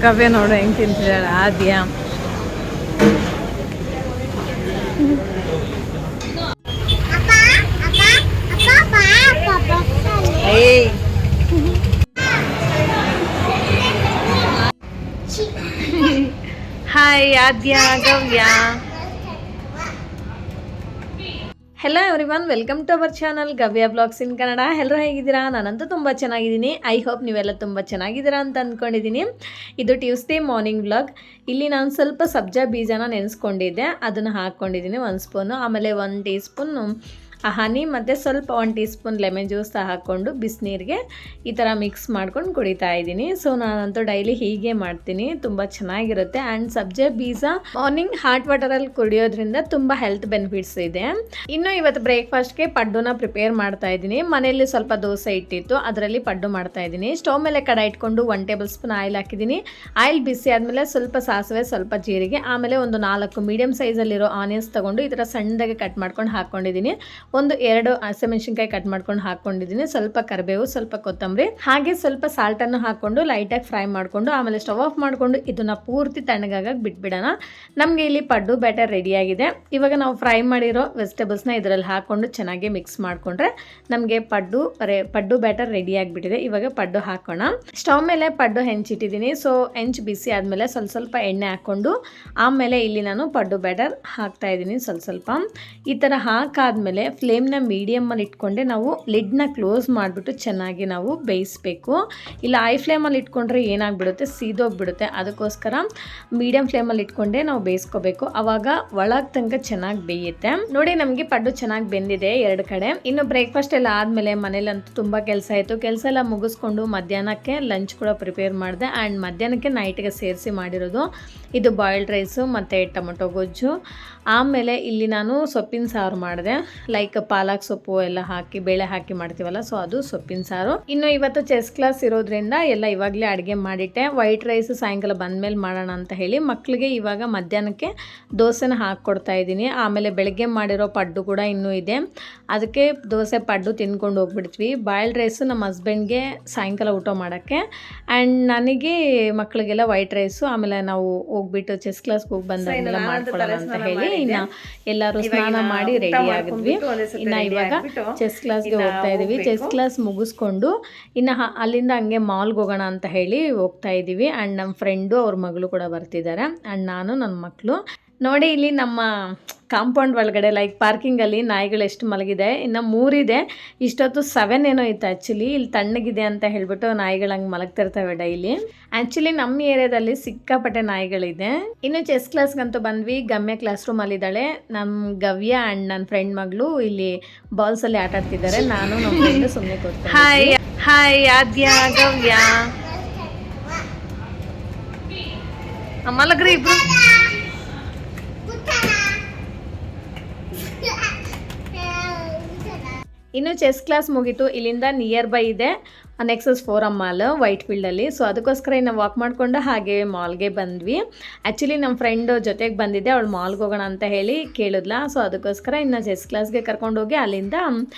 ಗವ್ಯ ನೋಡು ಹೆಂಗೆ ತಿಂತಿದ್ದಾಳೆ Aadya. Hi Aadya, Gavya. Hello everyone, welcome to our channel Gavya blogs in Kannada. ಎಲ್ಲರೂ ಹೇಗಿದ್ದೀರಾ? ನಾನಂತೂ ತುಂಬ ಚೆನ್ನಾಗಿದ್ದೀನಿ. ಐ ಹೋಪ್ ನೀವೆಲ್ಲ ತುಂಬ ಚೆನ್ನಾಗಿದ್ದೀರಾ ಅಂತ ಅಂದ್ಕೊಂಡಿದ್ದೀನಿ. ಇದು ಟ್ಯೂಸ್ಡೇ ಮಾರ್ನಿಂಗ್ ವ್ಲಾಗ್. ಇಲ್ಲಿ ನಾನು ಸ್ವಲ್ಪ ಸಬ್ಜಾ ಬೀಜನ ನೆನೆಸ್ಕೊಂಡಿದ್ದೆ, ಅದನ್ನು ಹಾಕ್ಕೊಂಡಿದ್ದೀನಿ 1 ಸ್ಪೂನು. ಆಮೇಲೆ 1 ಟೀ ಸ್ಪೂನು ಹನಿ ಮತ್ತು ಸ್ವಲ್ಪ 1 ಟೀ ಸ್ಪೂನ್ ಲೆಮನ್ ಜ್ಯೂಸ್ ಹಾಕ್ಕೊಂಡು ಬಿಸಿನೀರಿಗೆ ಈ ಥರ ಮಿಕ್ಸ್ ಮಾಡ್ಕೊಂಡು ಕುಡಿತಾ ಇದ್ದೀನಿ. ಸೊ ನಾನಂತೂ ಡೈಲಿ ಹೀಗೆ ಮಾಡ್ತೀನಿ, ತುಂಬ ಚೆನ್ನಾಗಿರುತ್ತೆ. ಆ್ಯಂಡ್ ಸಬ್ಜಾ ಬೀಜ ಮಾರ್ನಿಂಗ್ ಹಾಟ್ ವಾಟರಲ್ಲಿ ಕುಡಿಯೋದ್ರಿಂದ ತುಂಬ ಹೆಲ್ತ್ ಬೆನಿಫಿಟ್ಸ್ ಇದೆ. ಇನ್ನು ಇವತ್ತು ಬ್ರೇಕ್ಫಾಸ್ಟ್ಗೆ ಪಡ್ಡುನ ಪ್ರಿಪೇರ್ ಮಾಡ್ತಾ ಇದ್ದೀನಿ. ಮನೆಯಲ್ಲಿ ಸ್ವಲ್ಪ ದೋಸೆ ಇಟ್ಟಿತ್ತು, ಅದರಲ್ಲಿ ಪಡ್ಡು ಮಾಡ್ತಾ ಇದ್ದೀನಿ. ಸ್ಟವ್ ಮೇಲೆ ಕಡಾಯಿ ಇಟ್ಕೊಂಡು 1 ಟೇಬಲ್ ಸ್ಪೂನ್ ಆಯಿಲ್ ಹಾಕಿದ್ದೀನಿ. ಆಯಿಲ್ ಬಿಸಿ ಆದಮೇಲೆ ಸ್ವಲ್ಪ ಸಾಸಿವೆ, ಸ್ವಲ್ಪ ಜೀರಿಗೆ, ಆಮೇಲೆ ಒಂದು 4 ಮೀಡಿಯಮ್ ಸೈಜಲ್ಲಿರೋ ಆನಿಯನ್ಸ್ ತೊಗೊಂಡು ಈ ಥರ ಸಣ್ಣದಾಗಿ ಕಟ್ ಮಾಡ್ಕೊಂಡು ಹಾಕ್ಕೊಂಡಿದ್ದೀನಿ. 1-2 ಹಸಿಮೆಣಸಿನ್ಕಾಯಿ ಕಟ್ ಮಾಡ್ಕೊಂಡು ಹಾಕ್ಕೊಂಡಿದ್ದೀನಿ. ಸ್ವಲ್ಪ ಕರಿಬೇವು, ಸ್ವಲ್ಪ ಕೊತ್ತಂಬರಿ, ಹಾಗೆ ಸ್ವಲ್ಪ ಸಾಲ್ಟನ್ನು ಹಾಕ್ಕೊಂಡು ಲೈಟಾಗಿ ಫ್ರೈ ಮಾಡಿಕೊಂಡು ಆಮೇಲೆ ಸ್ಟವ್ ಆಫ್ ಮಾಡಿಕೊಂಡು ಇದನ್ನು ಪೂರ್ತಿ ತಣ್ಣಗಾಗಿ ಬಿಟ್ಬಿಡೋಣ. ನಮಗೆ ಇಲ್ಲಿ ಪಡ್ಡು ಬ್ಯಾಟರ್ ರೆಡಿಯಾಗಿದೆ. ಇವಾಗ ನಾವು ಫ್ರೈ ಮಾಡಿರೋ ವೆಜಿಟೇಬಲ್ಸ್ನ ಇದರಲ್ಲಿ ಹಾಕ್ಕೊಂಡು ಚೆನ್ನಾಗಿ ಮಿಕ್ಸ್ ಮಾಡಿಕೊಂಡ್ರೆ ನಮಗೆ ಪಡ್ಡು ಬ್ಯಾಟರ್ ರೆಡಿ ಆಗಿಬಿಟ್ಟಿದೆ. ಇವಾಗ ಪಡ್ಡು ಹಾಕೋಣ. ಸ್ಟವ್ ಮೇಲೆ ಪಡ್ಡು ಹೆಂಚಿಟ್ಟಿದ್ದೀನಿ. ಸೊ ಹೆಂಚು ಬಿಸಿ ಆದಮೇಲೆ ಸ್ವಲ್ಪ ಎಣ್ಣೆ ಹಾಕ್ಕೊಂಡು ಆಮೇಲೆ ಇಲ್ಲಿ ನಾನು ಪಡ್ಡು ಬ್ಯಾಟರ್ ಹಾಕ್ತಾ ಇದ್ದೀನಿ. ಸ್ವಲ್ಪ ಈ ಥರ ಹಾಕಾದ್ಮೇಲೆ ಫ್ಲೇಮ್ನ ಮೀಡಿಯಮಲ್ಲಿ ಇಟ್ಕೊಂಡೆ ನಾವು ಲಿಡ್ನ ಕ್ಲೋಸ್ ಮಾಡಿಬಿಟ್ಟು ಚೆನ್ನಾಗಿ ನಾವು ಬೇಯಿಸಬೇಕು. ಇಲ್ಲ ಐ ಫ್ಲೇಮಲ್ಲಿ ಇಟ್ಕೊಂಡ್ರೆ ಏನಾಗ್ಬಿಡುತ್ತೆ, ಸೀದೋಗ್ಬಿಡುತ್ತೆ. ಅದಕ್ಕೋಸ್ಕರ ಮೀಡಿಯಮ್ ಫ್ಲೇಮಲ್ಲಿ ಇಟ್ಕೊಂಡೆ ನಾವು ಬೇಯಿಸ್ಕೋಬೇಕು. ಆವಾಗ ಒಳಗೆ ತನಕ ಚೆನ್ನಾಗಿ ಬೇಯುತ್ತೆ. ನೋಡಿ, ನಮಗೆ ಪಡ್ಡು ಚೆನ್ನಾಗಿ ಬೆಂದಿದೆ 2 ಕಡೆ. ಇನ್ನು ಬ್ರೇಕ್ಫಾಸ್ಟ್ ಎಲ್ಲ ಆದಮೇಲೆ ಮನೇಲಂತೂ ತುಂಬ ಕೆಲಸ ಆಯಿತು. ಕೆಲಸ ಎಲ್ಲ ಮುಗಿಸ್ಕೊಂಡು ಮಧ್ಯಾಹ್ನಕ್ಕೆ ಲಂಚ್ ಕೂಡ ಪ್ರಿಪೇರ್ ಮಾಡಿದೆ. ಆ್ಯಂಡ್ ಮಧ್ಯಾಹ್ನಕ್ಕೆ ನೈಟ್ಗೆ ಸೇರಿಸಿ ಮಾಡಿರೋದು ಇದು ಬಾಯ್ಲ್ಡ್ ರೈಸು ಮತ್ತು ಟೊಮೊಟೊ ಗೊಜ್ಜು. ಆಮೇಲೆ ಇಲ್ಲಿ ನಾನು ಸೊಪ್ಪಿನ ಸಾರು ಮಾಡಿದೆ. ಲೈಕ್ ಪಾಲಕ್ ಸೊಪ್ಪು ಎಲ್ಲ ಹಾಕಿ ಬೇಳೆ ಹಾಕಿ ಮಾಡ್ತೀವಲ್ಲ, ಸೊ ಅದು ಸೊಪ್ಪಿನ ಸಾರು. ಇನ್ನು ಇವತ್ತು ಚೆಸ್ ಕ್ಲಾಸ್ ಇರೋದ್ರಿಂದ ಎಲ್ಲ ಇವಾಗಲೇ ಅಡುಗೆ ಮಾಡಿಟ್ಟೆ. ವೈಟ್ ರೈಸ್ ಸಾಯಂಕಾಲ ಬಂದಮೇಲೆ ಮಾಡೋಣ ಅಂತ ಹೇಳಿ ಮಕ್ಕಳಿಗೆ ಇವಾಗ ಮಧ್ಯಾಹ್ನಕ್ಕೆ ದೋಸೆನ ಹಾಕ್ಕೊಡ್ತಾ ಇದ್ದೀನಿ. ಆಮೇಲೆ ಬೆಳಗ್ಗೆ ಮಾಡಿರೋ ಪಡ್ಡು ಕೂಡ ಇನ್ನೂ ಇದೆ, ಅದಕ್ಕೆ ದೋಸೆ ಪಡ್ಡು ತಿನ್ಕೊಂಡು ಹೋಗ್ಬಿಡ್ತೀವಿ. ಬಾಯ್ಲ್ಡ್ ರೈಸು ನಮ್ಮ ಹಸ್ಬೆಂಡ್ಗೆ ಸಾಯಂಕಾಲ ಊಟ ಮಾಡೋಕ್ಕೆ, ಆ್ಯಂಡ್ ನನಗೆ ಮಕ್ಕಳಿಗೆಲ್ಲ ವೈಟ್ ರೈಸು. ಆಮೇಲೆ ನಾವು ಹೋಗ್ಬಿಟ್ಟು ಚೆಸ್ ಕ್ಲಾಸ್ಗೆ ಹೋಗಿ ಬಂದಾಗೆಲ್ಲ ಮಾಡ್ಕೊಳ್ಳೋಣ ಅಂತ ಹೇಳಿ ಇನ್ನು ಎಲ್ಲರೂ ಸ್ನಾನ ಮಾಡಿ ರೆಡಿ ಆಗಿದ್ವಿ. ಇನ್ನು ಇವಾಗ ಚೆಸ್ ಕ್ಲಾಸ್ಗೆ ಹೋಗ್ತಾ ಇದ್ದೀವಿ. ಚೆಸ್ ಕ್ಲಾಸ್ ಮುಗಿಸ್ಕೊಂಡು ಇನ್ನು ಅಲ್ಲಿಂದ ಹಂಗೆ ಮಾಲ್ಗೆ ಹೋಗೋಣ ಅಂತ ಹೇಳಿ ಹೋಗ್ತಾ ಇದ್ದೀವಿ. ಆ್ಯಂಡ್ ನಮ್ಮ ಫ್ರೆಂಡು ಅವ್ರ ಮಗಳು ಕೂಡ ಬರ್ತಿದ್ದಾರೆ, ಆ್ಯಂಡ್ ನಾನು ನನ್ನ ಮಕ್ಕಳು. ನೋಡಿ, ಇಲ್ಲಿ ನಮ್ಮ ಕಾಂಪೌಂಡ್ ಒಳಗಡೆ ಲೈಕ್ ಪಾರ್ಕಿಂಗಲ್ಲಿ ನಾಯಿಗಳು ಎಷ್ಟು ಮಲಗಿದೆ. ಇನ್ನು 3 ಇದೆ. ಇಷ್ಟೊತ್ತು 7 ಏನೋ ಇತ್ತು ಆ್ಯಕ್ಚುಲಿ. ಇಲ್ಲಿ ತಣ್ಣಗಿದೆ ಅಂತ ಹೇಳ್ಬಿಟ್ಟು ನಾಯಿಗಳು ಹಂಗೆ ಮಲಗ್ತಿರ್ತವೆ ಡೈಲಿ. ಆ್ಯಕ್ಚುಲಿ ನಮ್ಮ ಏರಿಯಾದಲ್ಲಿ ಸಿಕ್ಕಾಪಟ್ಟೆ ನಾಯಿಗಳಿದೆ. ಇನ್ನು ಚೆಸ್ ಕ್ಲಾಸ್ಗಂತೂ ಬಂದ್ವಿ. ಗಮ್ಯ ಕ್ಲಾಸ್ ರೂಮಲ್ಲಿದ್ದಾಳೆ. ನಮ್ಮ ಗವ್ಯ ಆ್ಯಂಡ್ ನನ್ನ ಫ್ರೆಂಡ್ ಮಗಳು ಇಲ್ಲಿ ಬಾಲ್ಸಲ್ಲಿ ಆಟ ಆಡ್ತಿದ್ದಾರೆ. ನಾನು ನಮ್ಮ ಫ್ರೆಂಡು ಸುಮ್ಮನೆ ಕೂತ್ಕೊಂಡು. ಹಾಯ್ ಆದ್ಯ, ಗವ್ಯ, ಮಲಗ್ರಿ ಇಬ್ರು. ಇನ್ನು ಚೆಸ್ ಕ್ಲಾಸ್ ಮುಗೀತು. ಇಲ್ಲಿಂದ ನಿಯರ್ ಬೈ ಇದೆ ನೆಕ್ಸಸ್ ಫೋರಮ್ ಮಾಲ್ ವೈಟ್ ಫೀಲ್ಡಲ್ಲಿ. ಸೊ ಅದಕ್ಕೋಸ್ಕರ ಇನ್ನು ವಾಕ್ ಮಾಡಿಕೊಂಡು ಹಾಗೆ ಮಾಲ್ಗೆ ಬಂದ್ವಿ. ಆ್ಯಕ್ಚುಲಿ ನಮ್ಮ ಫ್ರೆಂಡ್ ಜೊತೆಗೆ ಬಂದಿದ್ದೆ, ಅವಳು ಮಾಲ್ಗೆ ಹೋಗೋಣ ಅಂತ ಹೇಳಿ ಕೇಳಿದ್ಲ. ಸೊ ಅದಕ್ಕೋಸ್ಕರ ಇನ್ನು ಚೆಸ್ ಕ್ಲಾಸ್ಗೆ ಕರ್ಕೊಂಡೋಗಿ ಅಲ್ಲಿಂದ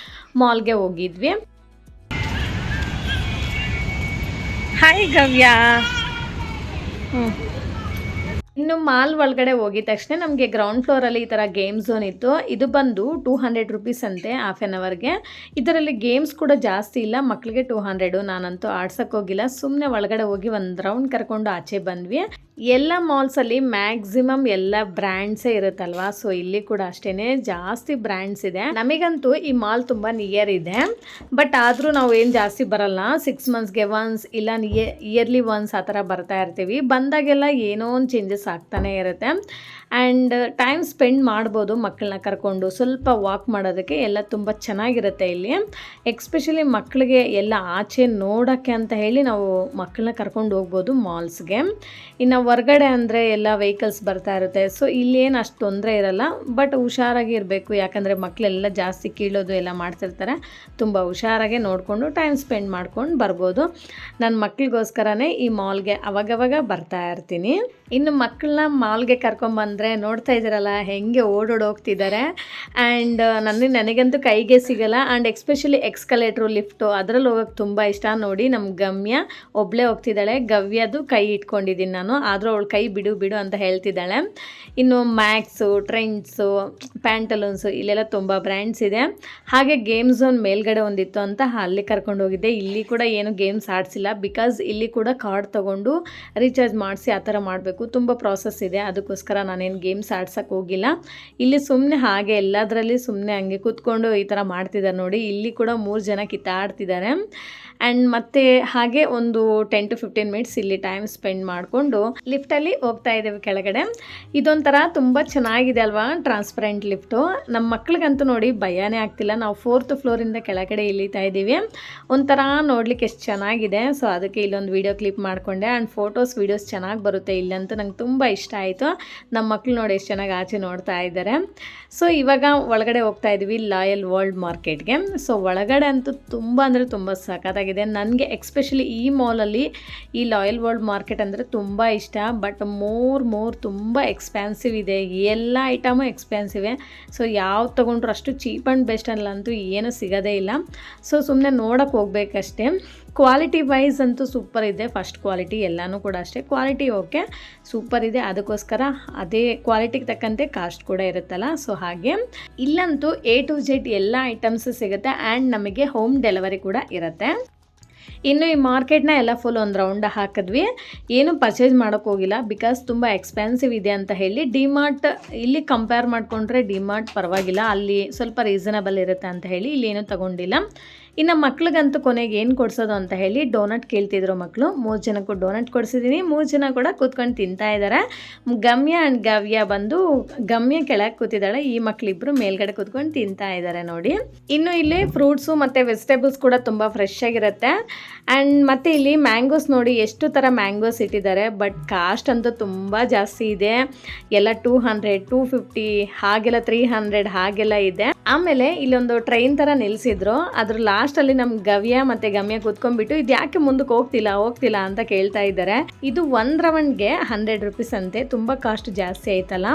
ಮಾಲ್ಗೆ ಹೋಗಿದ್ವಿ. ಹಾಯ್ ಗವ್ಯ. ಇನ್ನು ಮಾಲ್ ಒಳಗಡೆ ಹೋಗಿದ ತಕ್ಷಣ ನಮಗೆ ಗ್ರೌಂಡ್ ಫ್ಲೋರಲ್ಲಿ ಈ ಥರ ಗೇಮ್ ಝೋನ್ ಇತ್ತು. ಇದು ಬಂದು 200 ರುಪೀಸ್ ಅಂತೆ ಹಾಫ್ ಆನ್ ಅವರ್ಗೆ. ಇದರಲ್ಲಿ ಗೇಮ್ಸ್ ಕೂಡ ಜಾಸ್ತಿ ಇಲ್ಲ, ಮಕ್ಕಳಿಗೆ 200. ನಾನಂತೂ ಆಡ್ಸೋಕ್ಕೆ ಹೋಗಿಲ್ಲ, ಸುಮ್ಮನೆ ಒಳಗಡೆ ಹೋಗಿ ಒಂದು ರೌಂಡ್ ಕರ್ಕೊಂಡು ಆಚೆ ಬಂದ್ವಿ. ಎಲ್ಲ ಮಾಲ್ಸಲ್ಲಿ ಮ್ಯಾಕ್ಸಿಮಮ್ ಎಲ್ಲ ಬ್ರ್ಯಾಂಡ್ಸೇ ಇರುತ್ತಲ್ವಾ, ಸೊ ಇಲ್ಲಿ ಕೂಡ ಅಷ್ಟೇ ಜಾಸ್ತಿ ಬ್ರ್ಯಾಂಡ್ಸ್ ಇದೆ. ನಮಗಂತೂ ಈ ಮಾಲ್ ತುಂಬ ನಿಯರ್ ಇದೆ, ಬಟ್ ಆದರೂ ನಾವು ಏನು ಜಾಸ್ತಿ ಬರಲ್ಲ. 6 ಮಂತ್ಸ್ಗೆ ಒನ್ಸ್ ಇಲ್ಲ ಇಯರ್ಲಿ ಒನ್ಸ್ ಆ ಥರ ಬರ್ತಾ ಇರ್ತೀವಿ. ಬಂದಾಗೆಲ್ಲ ಏನೋ ಒಂದು ಚೇಂಜಸ್ ಆಗ್ತಾನೆ ಇರುತ್ತೆ. ಆ್ಯಂಡ್ ಟೈಮ್ ಸ್ಪೆಂಡ್ ಮಾಡ್ಬೋದು ಮಕ್ಕಳನ್ನ ಕರ್ಕೊಂಡು. ಸ್ವಲ್ಪ ವಾಕ್ ಮಾಡೋದಕ್ಕೆ ಎಲ್ಲ ತುಂಬ ಚೆನ್ನಾಗಿರುತ್ತೆ ಇಲ್ಲಿ. ಎಕ್ಸ್ಪೆಷಲಿ ಮಕ್ಕಳಿಗೆ ಎಲ್ಲ ಆಚೆ ನೋಡೋಕ್ಕೆ ಅಂತ ಹೇಳಿ ನಾವು ಮಕ್ಕಳನ್ನ ಕರ್ಕೊಂಡು ಹೋಗ್ಬೋದು ಮಾಲ್ಸ್ಗೆ. ಇನ್ನು ಹೊರ್ಗಡೆ ಅಂದರೆ ಎಲ್ಲ ವೆಹಿಕಲ್ಸ್ ಬರ್ತಾ ಇರುತ್ತೆ, ಸೊ ಇಲ್ಲೇನು ಅಷ್ಟು ತೊಂದರೆ ಇರಲ್ಲ. ಬಟ್ ಹುಷಾರಾಗಿ ಇರಬೇಕು, ಯಾಕಂದರೆ ಮಕ್ಕಳೆಲ್ಲ ಜಾಸ್ತಿ ಕೀಳೋದು ಎಲ್ಲ ಮಾಡ್ತಿರ್ತಾರೆ. ತುಂಬ ಹುಷಾರಾಗೆ ನೋಡಿಕೊಂಡು ಟೈಮ್ ಸ್ಪೆಂಡ್ ಮಾಡ್ಕೊಂಡು ಬರ್ಬೋದು. ನನ್ನ ಮಕ್ಕಳಿಗೋಸ್ಕರನೇ ಈ ಮಾಲ್ಗೆ ಅವಾಗವಾಗ ಬರ್ತಾ ಇರ್ತೀನಿ. ಇನ್ನು ಮಕ್ಕಳನ್ನ ಮಾಲ್ಗೆ ಕರ್ಕೊಂಬಂದರೆ ನೋಡ್ತಾ ಇದ್ದೀರಲ್ಲ ಹೆಂಗೆ ಹೋಗ್ತಿದ್ದಾರೆ. ಆ್ಯಂಡ್ ನನಗಂತೂ ಕೈಗೆ ಸಿಗಲ್ಲ. ಆ್ಯಂಡ್ ಎಕ್ಸ್ಪೆಷಲಿ ಎಕ್ಸ್ಕಲೇಟ್ರು ಲಿಫ್ಟು ಅದರಲ್ಲಿ ಹೋಗೋಕ್ಕೆ ತುಂಬ ಇಷ್ಟ. ನೋಡಿ ನಮ್ಮ ಗಮ್ಯ ಒಬ್ಬಳೇ ಹೋಗ್ತಿದ್ದಾಳೆ. ಗವ್ಯದು ಕೈ ಇಟ್ಕೊಂಡಿದ್ದೀನಿ ನಾನು, ಆದರೂ ಅವಳು ಕೈ ಬಿಡು ಬಿಡು ಅಂತ ಹೇಳ್ತಿದ್ದಾಳೆ. ಇನ್ನು ಮ್ಯಾಕ್ಸು, ಟ್ರೆಂಡ್ಸು, ಪ್ಯಾಂಟಲೂನ್ಸು ಇಲ್ಲೆಲ್ಲ ತುಂಬ ಬ್ರ್ಯಾಂಡ್ಸ್ ಇದೆ. ಹಾಗೆ ಗೇಮ್ ಝೋನ್ ಮೇಲ್ಗಡೆ ಒಂದಿತ್ತು ಅಂತ ಅಲ್ಲಿ ಕರ್ಕೊಂಡು ಹೋಗಿದ್ದೆ. ಇಲ್ಲಿ ಕೂಡ ಏನು ಗೇಮ್ಸ್ ಆಡಿಸಿಲ್ಲ, ಬಿಕಾಸ್ ಇಲ್ಲಿ ಕೂಡ ಕಾರ್ಡ್ ತೊಗೊಂಡು ರೀಚಾರ್ಜ್ ಮಾಡಿಸಿ ಆ ಥರ ಮಾಡಬೇಕು. ತುಂಬ ಪ್ರಾಸೆಸ್ ಇದೆ, ಅದಕ್ಕೋಸ್ಕರ ನಾನೇನು ಗೇಮ್ಸ್ ಆಡ್ಸೋಕ್ಕೆ ಹೋಗಿಲ್ಲ. ಇಲ್ಲಿ ಸುಮ್ಮನೆ ಹಾಗೆ ಎಲ್ಲದರಲ್ಲಿ ಸುಮ್ಮನೆ ಹಂಗೆ ಕೂತ್ಕೊಂಡು ಈ ಥರ ಮಾಡ್ತಿದ್ದಾರೆ ನೋಡಿ. ಇಲ್ಲಿ ಕೂಡ 3 ಜನ ಕಿತ್ತಾಡ್ತಿದ್ದಾರೆ. ಆ್ಯಂಡ್ ಮತ್ತೆ ಹಾಗೆ ಒಂದು 10 to 15 ಮಿನಿಟ್ಸ್ ಇಲ್ಲಿ ಟೈಮ್ ಸ್ಪೆಂಡ್ ಮಾಡಿಕೊಂಡು ಲಿಫ್ಟಲ್ಲಿ ಹೋಗ್ತಾ ಇದ್ದೇವೆ ಕೆಳಗಡೆ. ಇದೊಂಥರ ತುಂಬ ಚೆನ್ನಾಗಿದೆ ಅಲ್ವಾ, ಟ್ರಾನ್ಸ್ಪರೆಂಟ್ ಲಿಫ್ಟು. ನಮ್ಮ ಮಕ್ಳಿಗಂತೂ ನೋಡಿ ಭಯನೇ ಆಗ್ತಿಲ್ಲ. ನಾವು 4th ಫ್ಲೋರಿಂದ ಕೆಳಗಡೆ ಇಳಿತಾ ಇದ್ದೀವಿ. ಒಂಥರ ನೋಡ್ಲಿಕ್ಕೆ ಎಷ್ಟು ಚೆನ್ನಾಗಿದೆ. ಸೊ ಅದಕ್ಕೆ ಇಲ್ಲೊಂದು ವೀಡಿಯೋ ಕ್ಲಿಪ್ ಮಾಡಿಕೊಂಡೆ. ಆ್ಯಂಡ್ ಫೋಟೋಸ್ ವೀಡಿಯೋಸ್ ಚೆನ್ನಾಗಿ ಬರುತ್ತೆ ಇಲ್ಲಂತೂ. ನಂಗೆ ತುಂಬ ಇಷ್ಟ ಆಯಿತು. ನಮ್ಮ ಮಕ್ಕಳು ನೋಡಿ ಎಷ್ಟು ಚೆನ್ನಾಗಿ ಆಚೆ ನೋಡ್ತಾ ಇದ್ದಾರೆ. ಸೊ ಇವಾಗ ಒಳಗಡೆ ಹೋಗ್ತಾ ಇದ್ದೀವಿ ಲಾಯಲ್ ವರ್ಲ್ಡ್ ಮಾರ್ಕೆಟ್ಗೆ. ಸೊ ಒಳಗಡೆ ಅಂತೂ ತುಂಬ ಅಂದರೆ ತುಂಬ ಸಖತ್ತಾಗಿದೆ. ನನಗೆ ಎಕ್ಸ್ಪೆಷಲಿ ಈ ಮಾಲಲ್ಲಿ ಈ ಲಾಯಲ್ ವರ್ಲ್ಡ್ ಮಾರ್ಕೆಟ್ ಅಂದರೆ ತುಂಬ ಇಷ್ಟ. ಬಟ್ ಮೋರ್ ತುಂಬ ಎಕ್ಸ್ಪೆನ್ಸಿವ್ ಇದೆ. ಎಲ್ಲ ಐಟಮು ಎಕ್ಸ್ಪೆನ್ಸಿವೆ. ಸೊ ಯಾವ್ದು ತೊಗೊಂಡ್ರು ಅಷ್ಟು ಚೀಪ್ ಆ್ಯಂಡ್ ಬೆಸ್ಟ್ ಅಲ್ಲಂತೂ ಏನೂ ಸಿಗೋದೇ ಇಲ್ಲ. ಸೊ ಸುಮ್ಮನೆ ನೋಡೋಕ್ಕೆ ಹೋಗ್ಬೇಕಷ್ಟೇ. ಕ್ವಾಲಿಟಿ ವೈಸ್ ಅಂತೂ ಸೂಪರ್ ಇದೆ. ಫಸ್ಟ್ ಕ್ವಾಲಿಟಿ ಎಲ್ಲನೂ ಕೂಡ ಅಷ್ಟೇ. ಕ್ವಾಲಿಟಿ ಓಕೆ ಸೂಪರ್ ಇದೆ, ಅದಕ್ಕೋಸ್ಕರ ಅದೇ ಕ್ವಾಲಿಟಿಗೆ ತಕ್ಕಂತೆ ಕಾಸ್ಟ್ ಕೂಡ ಇರುತ್ತಲ್ಲ. ಸೊ ಹಾಗೆ ಇಲ್ಲಂತೂ A to Z ಎಲ್ಲ ಐಟಮ್ಸ್ ಸಿಗುತ್ತೆ. ಆ್ಯಂಡ್ ನಮಗೆ ಹೋಮ್ ಡೆಲಿವರಿ ಕೂಡ ಇರುತ್ತೆ. ಇನ್ನು ಈ ಮಾರ್ಕೆಟ್ನ ಎಲ್ಲ ಫುಲ್ ಒಂದು ರೌಂಡ್ ಹಾಕಿದ್ವಿ. ಏನು ಪರ್ಚೇಸ್ ಮಾಡೋಕ್ಕೆ ಹೋಗಿಲ್ಲ, ಬಿಕಾಸ್ ತುಂಬ ಎಕ್ಸ್ಪೆನ್ಸಿವ್ ಇದೆ ಅಂತ ಹೇಳಿ. ಡಿಮಾರ್ಟ್ ಇಲ್ಲಿ ಕಂಪೇರ್ ಮಾಡಿಕೊಂಡ್ರೆ ಡಿಮಾರ್ಟ್ ಪರವಾಗಿಲ್ಲ, ಅಲ್ಲಿ ಸ್ವಲ್ಪ ರೀಸನಬಲ್ ಇರುತ್ತೆ ಅಂತ ಹೇಳಿ ಇಲ್ಲಿ ಏನೂ ತಗೊಂಡಿಲ್ಲ. ಇನ್ನು ಮಕ್ಳಿಗಂತೂ ಕೊನೆಗೆ ಏನು ಕೊಡಿಸೋದು ಅಂತ ಹೇಳಿ ಡೋನಟ್ ಕೇಳ್ತಿದ್ರು ಮಕ್ಕಳು. 3 ಜನಕ್ಕೂ ಡೋನಟ್ ಕೊಡಿಸಿದ್ದೀನಿ. 3 ಜನ ಕೂಡ ಕೂತ್ಕೊಂಡು ತಿಂತಾ ಇದ್ದಾರೆ. ಗಮ್ಯ ಆ್ಯಂಡ್ ಗವ್ಯ ಬಂದು ಗಮ್ಯ ಕೆಳಗೆ ಕೂತಿದ್ದಾಳೆ, ಈ ಮಕ್ಕಳಿಬ್ಬರು ಮೇಲ್ಗಡೆ ಕೂತ್ಕೊಂಡು ತಿಂತಾ ಇದ್ದಾರೆ ನೋಡಿ. ಇನ್ನು ಇಲ್ಲಿ ಫ್ರೂಟ್ಸು ಮತ್ತು ವೆಜಿಟೇಬಲ್ಸ್ ಕೂಡ ತುಂಬ ಫ್ರೆಶ್ ಆಗಿರುತ್ತೆ. ಆ್ಯಂಡ್ ಮತ್ತು ಇಲ್ಲಿ ಮ್ಯಾಂಗೋಸ್ ನೋಡಿ ಎಷ್ಟು ಥರ ಮ್ಯಾಂಗೋಸ್ ಇಟ್ಟಿದ್ದಾರೆ. ಬಟ್ ಕಾಸ್ಟ್ ಅಂತೂ ತುಂಬ ಜಾಸ್ತಿ ಇದೆ. ಎಲ್ಲ 200, 250 ಹಾಗೆಲ್ಲ 300 ಹಾಗೆಲ್ಲ ಇದೆ. ಆಮೇಲೆ ಇಲ್ಲೊಂದು ಟ್ರೈನ್ ಥರ ನಿಲ್ಲಿಸಿದ್ರು. ಅದ್ರ ಲಾಸ್ಟಲ್ಲಿ ನಮ್ಮ ಗವ್ಯ ಮತ್ತು ಗಮ್ಯ ಕೂತ್ಕೊಂಡ್ಬಿಟ್ಟು ಇದು ಯಾಕೆ ಮುಂದಕ್ಕೆ ಹೋಗ್ತಿಲ್ಲ ಅಂತ ಕೇಳ್ತಾ ಇದ್ದಾರೆ. ಇದು 1 ರೌಂಡ್ಗೆ 100 ರೂಪೀಸ್ ಅಂತೆ. ತುಂಬ ಕಾಸ್ಟ್ ಜಾಸ್ತಿ ಆಯ್ತಲ್ಲ.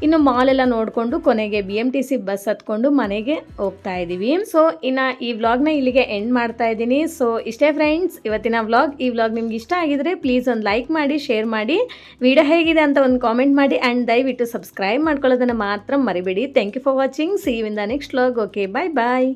ಇನ್ನು ಮಾಲ್ ಎಲ್ಲ ನೋಡಿಕೊಂಡು ಕೊನೆಗೆ BMTC ಬಸ್ ಹತ್ಕೊಂಡು ಮನೆಗೆ ಹೋಗ್ತಾ ಇದ್ದೀವಿ. ಸೊ ಇನ್ನು ಈ ವ್ಲಾಗ್ನ ಇಲ್ಲಿಗೆ ಎಂಡ್ ಮಾಡ್ತಾ ಇದ್ದೀನಿ. ಸೊ ಇಷ್ಟೇ ಫ್ರೆಂಡ್ಸ್ ಇವತ್ತಿನ ವ್ಲಾಗ್. ಈ ವ್ಲಾಗ್ ನಿಮ್ಗೆ ಇಷ್ಟ ಆಗಿದ್ರೆ ಪ್ಲೀಸ್ ಒಂದು ಲೈಕ್ ಮಾಡಿ, ಶೇರ್ ಮಾಡಿ, ವಿಡಿಯೋ ಹೇಗಿದೆ ಅಂತ ಒಂದು ಕಾಮೆಂಟ್ ಮಾಡಿ. ಆ್ಯಂಡ್ ದಯವಿಟ್ಟು ಸಬ್ಸ್ಕ್ರೈಬ್ ಮಾಡ್ಕೊಳ್ಳೋದನ್ನು ಮಾತ್ರ ಮರಿಬೇಡಿ. Thank you for watching. See you in the next vlog. Okay, bye bye.